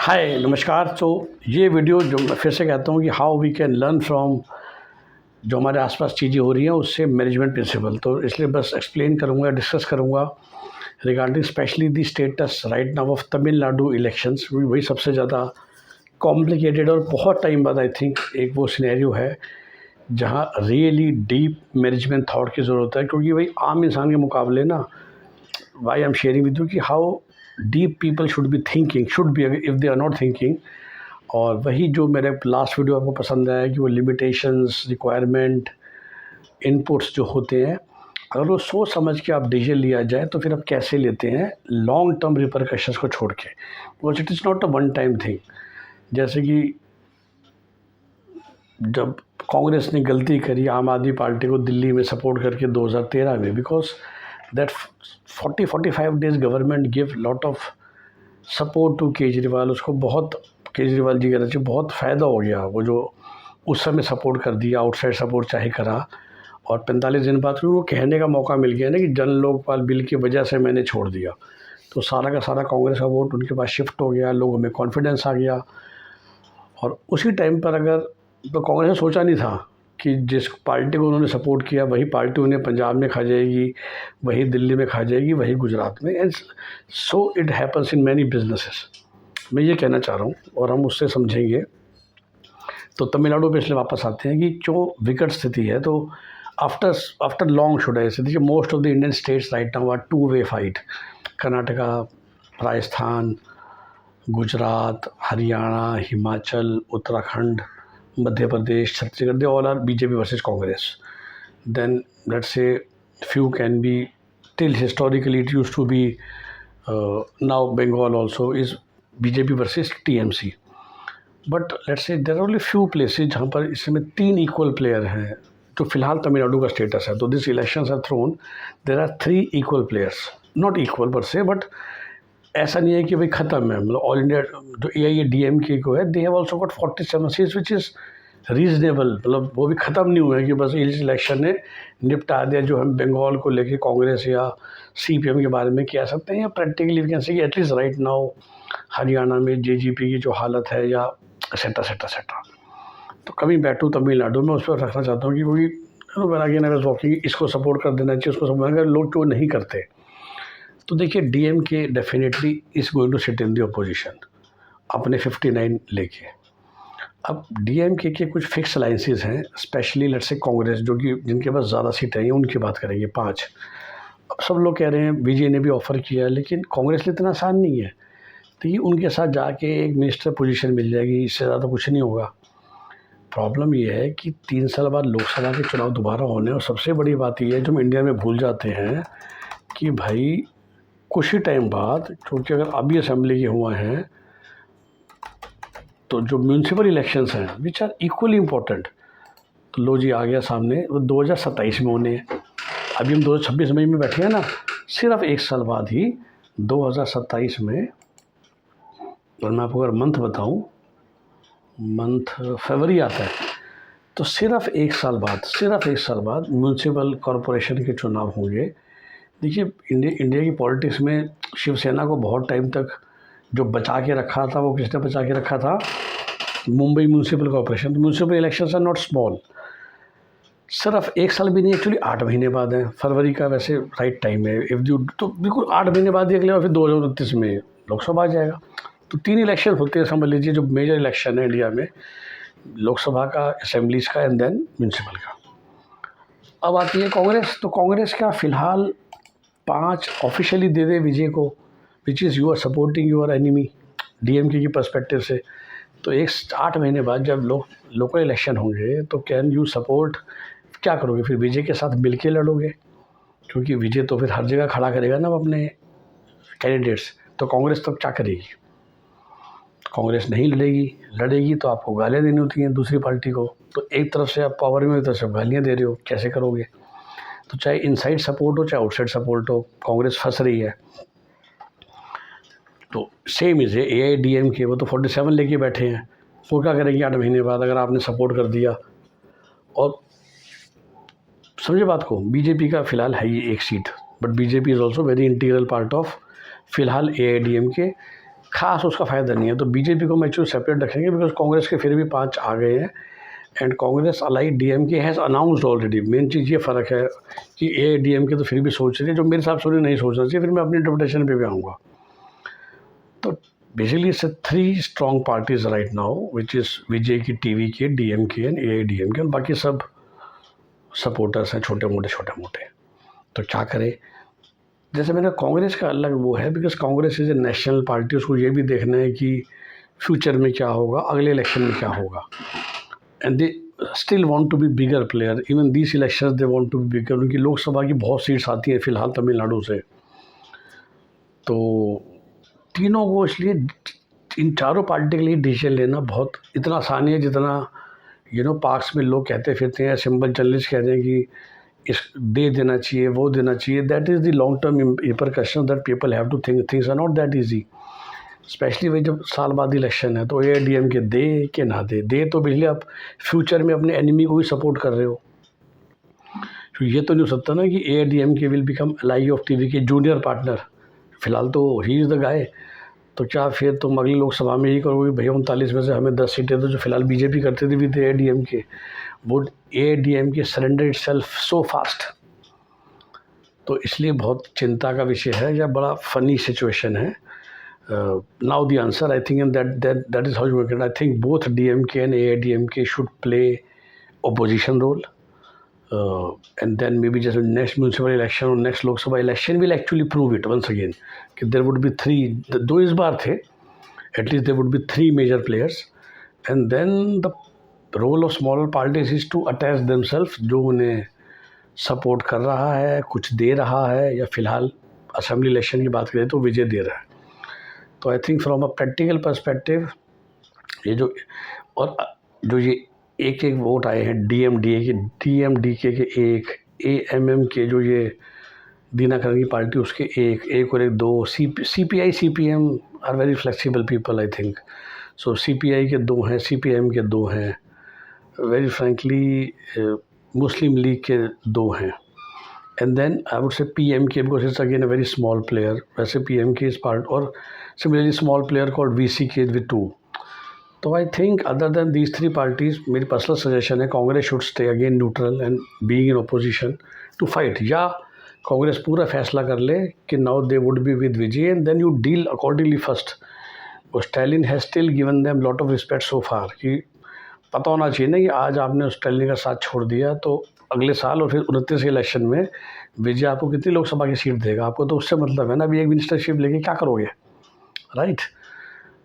हाय नमस्कार। तो ये वीडियो जो मैं फिर से कहता हूँ कि how we can learn from जो हमारे आसपास चीज़ें हो रही हैं उससे मैनेजमेंट प्रिंसिपल, तो इसलिए बस एक्सप्लेन करूँगा, डिस्कस करूँगा regarding specially the status right now of Tamil Nadu elections. वही सबसे ज़्यादा कॉम्प्लिकेटेड और बहुत टाइम बाद आई थिंक एक वो सिनेरियो है जहाँ रियली डीप मैनेजमेंट थॉट की ज़रूरत है, क्योंकि भाई आम इंसान के मुकाबले ना why I am sharing with you कि how deep people should be thinking, should be if they are not thinking. और वही जो मेरे लास्ट वीडियो आपको पसंद आया कि वो लिमिटेशंस, रिक्वायरमेंट, इनपुट्स जो होते हैं, अगर वो सोच समझ के आप डिसीजन लिया जाए तो फिर आप कैसे लेते हैं लॉन्ग टर्म रिपरकशंस को छोड़ के, because it is not a one time thing. जैसे कि जब कांग्रेस ने गलती करी आम आदमी पार्टी को दिल्ली में सपोर्ट करके 2013 में, because that 40-45 days government give lot of support to Kejriwal. उसको बहुत, केजरीवाल जी कहना चाहिए, बहुत फ़ायदा हो गया वो जो उस समय सपोर्ट कर दिया, आउटसाइड सपोर्ट चाहे करा। और 45 दिन बाद फिर वो कहने का मौका मिल गया ना कि जन लोकपाल बिल की वजह से मैंने छोड़ दिया, तो सारा का सारा कांग्रेस का वोट उनके पास शिफ्ट हो गया, लोगों में कॉन्फिडेंस आ गया। और उसी टाइम पर अगर तो कांग्रेस ने सोचा नहीं था कि जिस पार्टी को उन्होंने सपोर्ट किया वही पार्टी उन्हें पंजाब में खा जाएगी, वही दिल्ली में खा जाएगी, वही गुजरात में। And so it happens in many businesses. मैं ये कहना चाह रहा हूँ और हम उससे समझेंगे। तो तमिलनाडु पे इसलिए वापस आते हैं कि जो विकट स्थिति है, तो after long should I say देखिए most of the Indian states right now are two way fight. Karnataka, Rajasthan, Gujarat, Haryana, Himachal, Uttarakhand, Madhya Pradesh, Chhattisgarh, they all are BJP versus Congress. Then let's say few can be, till historically it used to be, now Bengal also is BJP versus TMC. But let's say there are only few places जहाँ पर इसमें 3 equal player हैं, जो फिलहाल तमिलनाडु का status है। तो this elections are thrown, there are 3 equal players, not equal per se, but ऐसा नहीं है कि भाई ख़त्म है। मतलब ऑल इंडिया जो AIADMK को है, they have also got 47 seats which is reasonable. मतलब वो भी ख़त्म नहीं हुआ है कि बस इस इलेक्शन ने निपटा दिया जो हम बंगाल को लेके कांग्रेस या CPM के बारे में कह सकते हैं, या प्रैक्टिकली वी कैन से कि एटलीस्ट राइट नाउ हरियाणा में JGP की जो हालत है, या सेटा सेटा सेटा। तो कमिंग बैक टू तमिलनाडु में उस पर रखना चाहता हूँ कि कोई अगेन अगर वॉकिंग इसको सपोर्ट कर देना चाहिए, उसको सपोर्ट, अगर लोग क्यों नहीं करते। तो देखिए DMK definitely is going to sit in the opposition अपने 59 लेके। अब DMK के कुछ फिक्स अलाइंसेस हैं, स्पेशली लेट्स से कांग्रेस, जो कि जिनके पास ज़्यादा सीटें हैं उनकी बात करेंगे 5। अब सब लोग कह रहे हैं विजय ने भी ऑफ़र किया है, लेकिन कांग्रेस लिए इतना आसान नहीं है। तो ये उनके साथ जाके एक मिनिस्टर पोजीशन मिल जाएगी, इससे ज़्यादा कुछ नहीं होगा। प्रॉब्लम ये है कि 3 साल बाद लोकसभा के चुनाव दोबारा होने, और सबसे बड़ी बात ये है जो हम इंडिया में भूल जाते हैं कि भाई कुछ ही टाइम बाद, क्योंकि अगर अभी असेंबली के हुए हैं तो जो म्यूनसिपल इलेक्शंस हैं विच आर इक्वली इम्पोर्टेंट, तो लो जी आ गया सामने, वो 2027 में होने हैं। अभी हम 2026 मई में बैठे हैं ना, सिर्फ 1 साल बाद ही 2027 में, और मैं आपको अगर मंथ बताऊं, मंथ फरवरी आता है, तो सिर्फ एक साल बाद म्यूनसिपल कॉरपोरेशन के चुनाव होंगे। देखिए इंडिया की पॉलिटिक्स में शिवसेना को बहुत टाइम तक जो बचा के रखा था, वो किसने बचा के रखा था? Mumbai municipal corporation. Municipal elections are not small. सिर्फ 1 साल भी नहीं, एक्चुअली 8 महीने बाद है। फरवरी का वैसे राइट टाइम है, इफ़ यू तो बिल्कुल 8 महीने बाद ही अगले बार फिर 2029 में लोकसभा आ जाएगा। तो 3 इलेक्शन होते हैं समझ लीजिए, जो मेजर इलेक्शन है इंडिया में, लोकसभा का, असेंबलीज़ का, एंड देन म्यूनसिपल का। अब आती है कांग्रेस। तो कांग्रेस का फ़िलहाल 5 ऑफिशियली दे दे विजय को, which is you are supporting your enemy DMK की पर्सपेक्टिव से। तो 8 महीने बाद जब लोकल इलेक्शन होंगे तो कैन यू सपोर्ट, क्या करोगे फिर? विजय के साथ मिल के लड़ोगे, क्योंकि विजय तो फिर हर जगह खड़ा करेगा ना अपने कैंडिडेट्स। तो कांग्रेस तब क्या करेगी? कांग्रेस नहीं लड़ेगी तो आपको गालियाँ देनी होती हैं दूसरी पार्टी को। तो एक तरफ से आप पावर में हो, एक तरफ से गालियाँ दे रहे हो, कैसे करोगे? तो चाहे इनसाइड सपोर्ट हो चाहे आउटसाइड सपोर्ट हो, कांग्रेस फंस रही है। तो सेम इज़ AIADMK, वो तो 47 लेके बैठे हैं, वो क्या करेंगे 8 महीने बाद अगर आपने सपोर्ट कर दिया? और समझे बात को, BJP का फ़िलहाल है ये 1 seat, but BJP is also very integral part of फ़िलहाल AIADMK। खास उसका फ़ायदा नहीं है। तो बीजेपी को हम एक्चुअली सेपरेट रखेंगे बिकॉज कांग्रेस के फिर भी 5 आ गए हैं and Congress allied DMK has announced already. Main चीज़ ये फ़र्क है कि एआईडीएमके तो फिर भी सोच रही है, जो मेरे हिसाब से उन्हें नहीं सोचना चाहिए। फिर मैं अपनी इंटरप्रिटेशन पे भी आऊँगा। तो basically it's 3 strong parties right now which is Vijay की, टीवी की, डीएमके एंड एआईडीएमके, और बाकी सब सपोर्टर्स हैं छोटे मोटे। तो क्या करें? जैसे मैंने कांग्रेस का अलग वो है because Congress is a national party. उसको ये भी देखना है कि फ्यूचर में क्या होगा, अगले इलेक्शन में क्या होगा, and they still want to be bigger player. Even this elections they want to be bigger. उनकी लोकसभा की बहुत सीट्स आती हैं फिलहाल तमिलनाडु से। तो तीनों को इसलिए इन चारों पार्टी के लिए डिसीजन लेना बहुत इतना आसान नहीं है जितना पार्क्स में लोग कहते फिरते हैं, सिंबल जर्नलिस्ट कहते हैं कि इस दे देना चाहिए, वो देना चाहिए। That is the long term repercussion that people have to think. Things are not that easy, specially वही जब साल बाद इलेक्शन है। तो एआईडीएम के दे के ना दे तो बिजली आप फ्यूचर में अपने एनिमी को भी सपोर्ट कर रहे हो। तो ये तो नहीं हो सकता ना कि AIADMK will become ally of TVK junior partner. फिलहाल तो ही इज़ द गाय। तो क्या फिर तुम अगली लोकसभा में यही करोगे भैया 39 में से हमें 10 सीटें दो, जो फिलहाल बीजेपी करते थे विद एआईडीएम के। वो एआईडीएम के सरेंडर इटसेल्फ सो फास्ट। तो इसलिए बहुत चिंता का विषय है, या बड़ा फनी सिचुएशन है। Now the answer I think that is how you make it. I think both DMK and AIDMK should play opposition role, and then maybe just next municipal election or next Lok Sabha election will actually prove it once again कि there would be 3, दो इस बार थे, at least there would be 3 major players, and then the role of smaller parties is to attach themselves, जो उन्हें support कर रहा है, कुछ दे रहा है, या फिलहाल असेंबली इलेक्शन की बात करें तो विजय दे रहा है। तो I think from a practical perspective ये जो ये एक वोट आए हैं डीएमडीके के एक, एएमएम के जो ये दिनाकरन की पार्टी उसके एक और एक 2, CPI CPM are very flexible people I think. So CPI के 2 हैं, सीपीएम के 2 हैं, वेरी फ्रेंकली मुस्लिम लीग के 2 हैं, and then I would say PMK because it's again a very small player. वैसे पीएमके इज पार्ट, और similarly small player called VCK with 2। तो I think other than these 3 parties, मेरी personal suggestion है Congress should stay again neutral and being in opposition to fight, या कांग्रेस पूरा फैसला कर ले कि now they would be with Vijay and then you deal accordingly first. Stalin has still given them lot of respect so far, कि पता होना चाहिए ना कि आज आपने स्टैलिन का साथ छोड़ दिया तो अगले साल और फिर 29 के इलेक्शन में विजय आपको कितनी लोकसभा की सीट देगा। आपको तो उससे मतलब है ना, अभी एक मिनिस्टरशिप लेके क्या करोगे, राइट?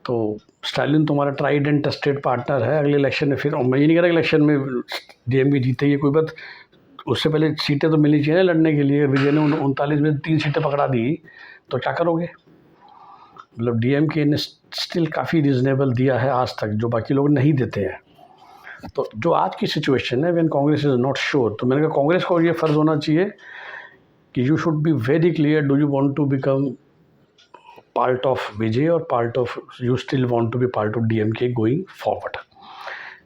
तो स्टालिन तुम्हारा ट्राइड एंड टेस्टेड पार्टनर है। अगले इलेक्शन में फिर, मैं ये नहीं कह रहा इलेक्शन में डीएमके जीतेगी कोई बात, उससे पहले सीटें तो मिलनी चाहिए ना लड़ने के लिए। विजय ने 39 में 3 सीटें पकड़ा दी तो क्या करोगे? मतलब डीएमके ने स्टिल काफ़ी रिजनेबल दिया है आज तक, जो बाकी लोग नहीं देते हैं। तो जो आज की सिचुएशन है when Congress is not sure, तो मैंने कहा कांग्रेस को ये फ़र्ज़ होना चाहिए कि you should be very clear, do you want to become part of Vijay और part of, you still want to be part of DMK going forward.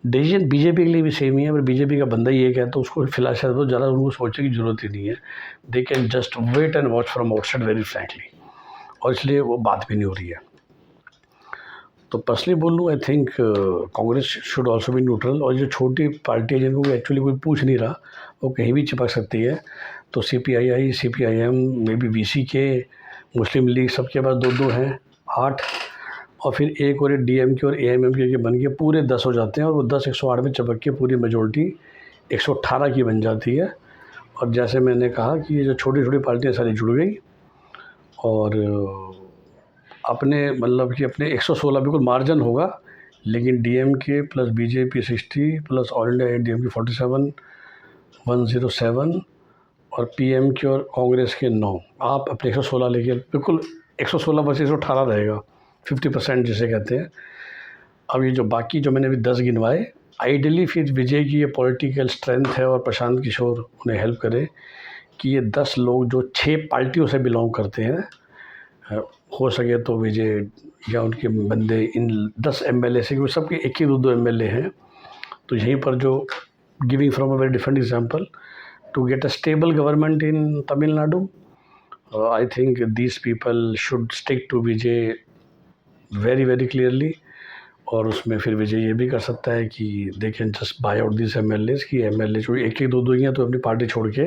Decision BJP के लिए भी सेम ही है, अगर बीजेपी का बंदा ही एक है तो उसको फिलहाल शायद बहुत ज़्यादा उनको सोचने की ज़रूरत ही नहीं है। They can just wait and watch from outside very frankly, और इसलिए वो बात भी नहीं हो रही है। तो पर्सनली बोलूँ I think Congress should also be neutral, और जो छोटी पार्टी है जिनको एक्चुअली कोई पूछ नहीं रहा वो कहीं भी चिपक सकती है। तो CPI, CPIM, may be VCK, Muslim League, सबके पास 2-2 हैं, 8, और फिर एक और डीएमके और एएमएमके के बन के पूरे 10 हो जाते हैं, और वो 10 108 में चिपक के पूरी मेजोरिटी 118 की बन जाती है। और जैसे मैंने कहा कि ये जो छोटी छोटी पार्टियाँ सारी जुड़ गई और अपने मतलब कि अपने 116 बिल्कुल मार्जिन होगा, लेकिन DMK plus BJP 60 plus all India DMK 47, 107 और पीएमके और कांग्रेस के 9, आप अपने 116 लेके बिल्कुल 116 बस 118 रहेगा, 50% जिसे कहते हैं। अब ये जो बाकी जो मैंने अभी 10 गिनवाए, आइडियली फिर विजय की ये पॉलिटिकल स्ट्रेंथ है और प्रशांत किशोर उन्हें हेल्प करे कि ये 10 लोग जो 6 पार्टियों से बिलोंग करते हैं, हो सके तो विजय या उनके बंदे इन 10 एमएलए से, क्योंकि सबके 1-2 एमएलए हैं, तो यहीं पर जो giving from a very different example to get a stable government in Tamil Nadu, I think these people should stick to Vijay very very clearly. और उसमें फिर विजय ये भी कर सकता है कि दे can just by out this MLAs की एमएलए जो एक एक दो दो ही हैं तो अपनी पार्टी छोड़ के,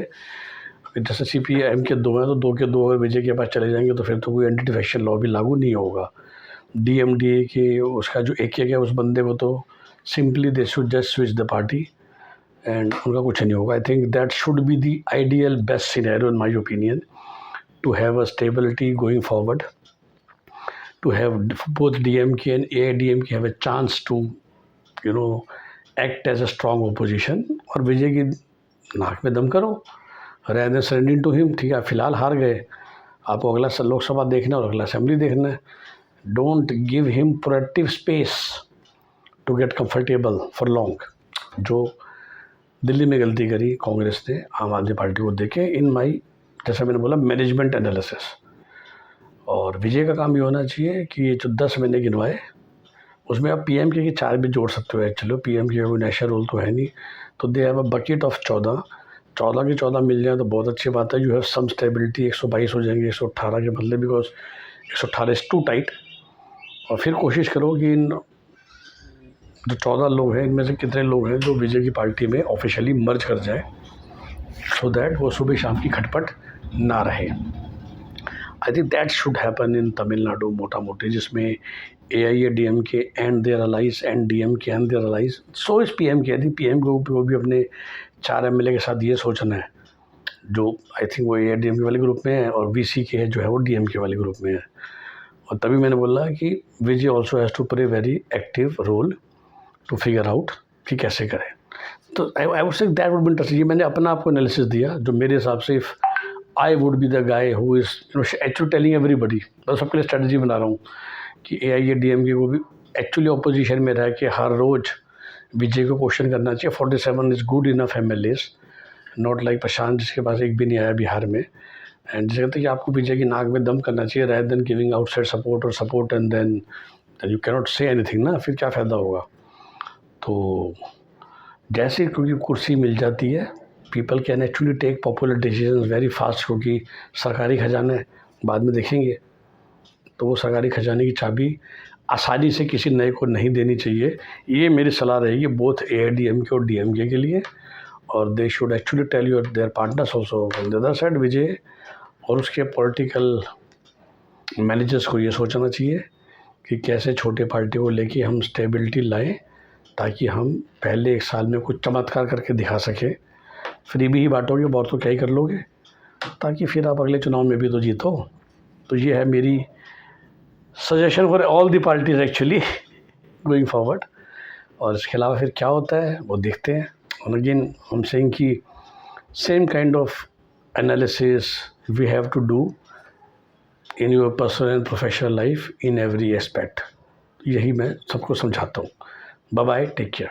जैसे सीपीएम के दो हैं तो दो के दो अगर विजय के पास चले जाएंगे तो फिर तो कोई एंटी डिफेक्शन लॉ भी लागू नहीं होगा। डीएमडीए के उसका जो एक है उस बंदे को तो simply they should just switch the party and उनका कुछ नहीं होगा। I think that should be the ideal best scenario in my opinion to have a stability going forward, to have both DMK and AIDMK have a chance to act as a strong opposition। और विजय की नाक में दम करो rather than surrendering to him। ठीक है, फिलहाल हार गए, आपको अगला लोकसभा देखना है और अगला असेंबली देखना है। Don't give him productive space to get comfortable for long. जो दिल्ली में गलती करी कांग्रेस ने आम आदमी पार्टी को देके इन माई, जैसा मैंने बोला, मैनेजमेंट एनालिसिस। और विजय का काम ये होना चाहिए कि ये जो 10 महीने गिनवाए उसमें आप पीएम के 4 भी जोड़ सकते हो। चलो पीएम के कोई नेशनल रोल तो है नहीं, तो they have a bucket of 14 के 14 मिल जाए तो बहुत अच्छी बात है। You have some stability. 122 हो जाएंगे 118 के बदले, बिकॉज 118 इज़ टू टाइट। और फिर कोशिश करो कि इन जो 14 लोग हैं इनमें से कितने लोग हैं जो विजय की पार्टी में ऑफिशियली मर्ज कर जाए, सो दैट वो सुबह शाम की खटपट ना रहे। I think that should happen in Tamil Nadu मोटा मोटी, जिसमें AIADMK and their allies and DMK and their allies. So is PMK। यदि PM को भी अपने 4 MLA के साथ ये सोचना है, जो आई थिंक वो AIADMK वाले ग्रुप में है, और VC के जो है वो DMK वाले ग्रुप में है। और तभी मैंने बोला कि Vijay also has to play very active role to figure out कि कैसे करें। तो I would say that would be interesting. ये मैंने अपना आपको एनालिसिस दिया जो मेरे हिसाब से if I would be the guy who is actually telling everybody. मैं सबके लिए स्ट्रेटजी बना रहा हूँ कि AIADMK को भी एक्चुअली अपोजिशन में रह के हर रोज़ विजय को क्वेश्चन करना चाहिए। 47 is good enough MLAs, not like Prashant जिसके पास एक भी नहीं आया बिहार में। एंड जिसे कहते हैं कि आपको विजय की नाक में दम करना चाहिए rather than giving outside support और support and then you cannot say anything ना, फिर क्या फ़ायदा होगा। तो जैसे क्योंकि कुर्सी मिल जाती है, people can actually take popular decisions very fast, क्योंकि सरकारी खजाने बाद में देखेंगे। तो वो सरकारी खजाने की चाबी आसानी से किसी नए को नहीं देनी चाहिए। ये मेरी सलाह रहेगी बोथ AIADMK और DMK के लिए। और they should actually tell your their partners also on the other side. Vijay और उसके पॉलिटिकल मैनेजर्स को ये सोचना चाहिए कि कैसे छोटे पार्टी को लेके हम स्टेबिलिटी लाएं, ताकि हम पहले 1 साल में कुछ चमत्कार करके दिखा सकें। फ्री भी ही बांटोगे, बहुत तो क्या ही कर लोगे, ताकि फिर आप अगले चुनाव में भी तो जीतो। तो ये है मेरी suggestion for all the parties actually going forward. और इसके अलावा फिर क्या होता है वो देखते हैं। और अगेन हम सेइंग कि same kind of analysis we have to do in your personal and professional life in every aspect. यही मैं सबको समझाता हूँ। Bye bye, take care.